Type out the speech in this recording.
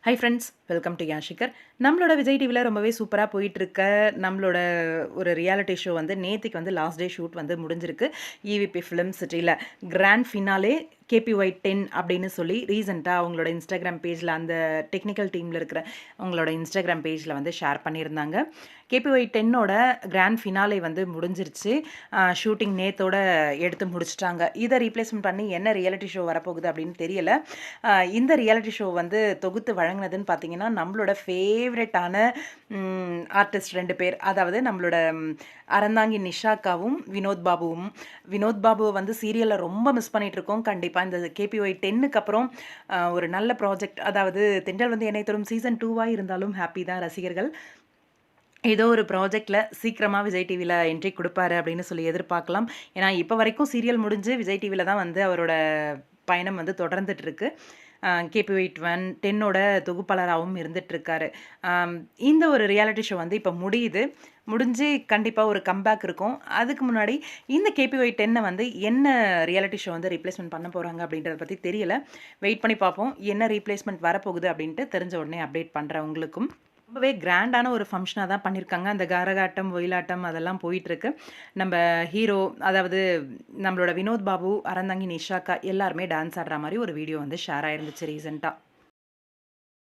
High friends, welcome to யாஷிகர். நம்மளோட விஜய் டிவியில் ரொம்பவே சூப்பராக போயிட்டுருக்க நம்மளோட ஒரு ரியாலிட்டி ஷோ வந்து நேற்றுக்கு வந்து லாஸ்ட் டே ஷூட் வந்து முடிஞ்சிருக்கு. இவிபி ஃபிலிம் சிட்டியில் கிராண்ட் ஃபினாலே KPY 10 அப்படின்னு சொல்லி ரீசெண்டாக அவங்களோட இன்ஸ்டாகிராம் பேஜில் அந்த டெக்னிக்கல் டீமில் இருக்கிற அவங்களோட இன்ஸ்டாகிராம் பேஜில் வந்து ஷேர் பண்ணியிருந்தாங்க. KPY 10ஓட கிராண்ட் ஃபினாலே வந்து முடிஞ்சிருச்சு. ஷூட்டிங் நேத்தோட எடுத்து முடிச்சிட்டாங்க. இதை ரீப்ளேஸ்மெண்ட் பண்ணி என்ன ரியாலிட்டி ஷோ வரப்போகுது அப்படின்னு தெரியல. இந்த ரியாலிட்டி ஷோ வந்து தொகுத்து வழங்கினதுன்னு பார்த்தீங்கன்னா நம்மளோட ஃபேவரட்டான ஆர்டிஸ்ட் 2 பேர், அதாவது நம்மளோட அறந்தாங்கி நிஷாக்காவும் வினோத் பாபுவை வந்து சீரியலில் ரொம்ப மிஸ் பண்ணிகிட்ருக்கோம். கண்டிப்பாக இந்த KPY 10க்கு அப்புறம் ஒரு நல்ல ப்ராஜெக்ட், அதாவது தென்றல் வந்து என்னை தரும் சீசன் 2வாக இருந்தாலும் ஹாப்பி தான் ரசிகர்கள். ஏதோ ஒரு ப்ராஜெக்டில் சீக்கிரமாக விஜய் டிவியில் என்ட்ரி கொடுப்பாரு அப்படின்னு சொல்லி எதிர்பார்க்கலாம். ஏன்னா இப்போ வரைக்கும் சீரியல் முடிஞ்சு விஜய் டிவியில் தான் வந்து அவரோட பயணம் வந்து தொடர்ந்துட்டுருக்கு. KPY 10ஓட தொகுப்பாளராகவும் இருந்துகிட்ருக்காரு. இந்த ஒரு ரியாலிட்டி ஷோ வந்து இப்போ முடிஞ்சு கண்டிப்பாக ஒரு கம்பேக் இருக்கும். அதுக்கு முன்னாடி இந்த KPY 10 வந்து என்ன ரியாலிட்டி ஷோ வந்து ரீப்ளேஸ்மெண்ட் பண்ண போகிறாங்க அப்படின்றத பற்றி தெரியல. வெயிட் பண்ணி பார்ப்போம். என்ன ரீப்ளேஸ்மெண்ட் வரப்போகுது அப்படின்ட்டு தெரிஞ்ச உடனே அப்டேட் பண்ணுறேன் உங்களுக்கும். ரொம்பவே கிராண்டான ஒரு ஃபங்க்ஷனாக தான் பண்ணியிருக்காங்க. அந்த கரகாட்டம், ஒயிலாட்டம் அதெல்லாம் போயிட்டுருக்கு. நம்ம ஹீரோ, அதாவது நம்மளோட வினோத் பாபு, அறந்தாங்கி நிஷாக்கா எல்லாருமே டான்ஸ் ஆடுற மாதிரி ஒரு வீடியோ வந்து ஷேர் ஆயிருந்துச்சு ரீசெண்டாக.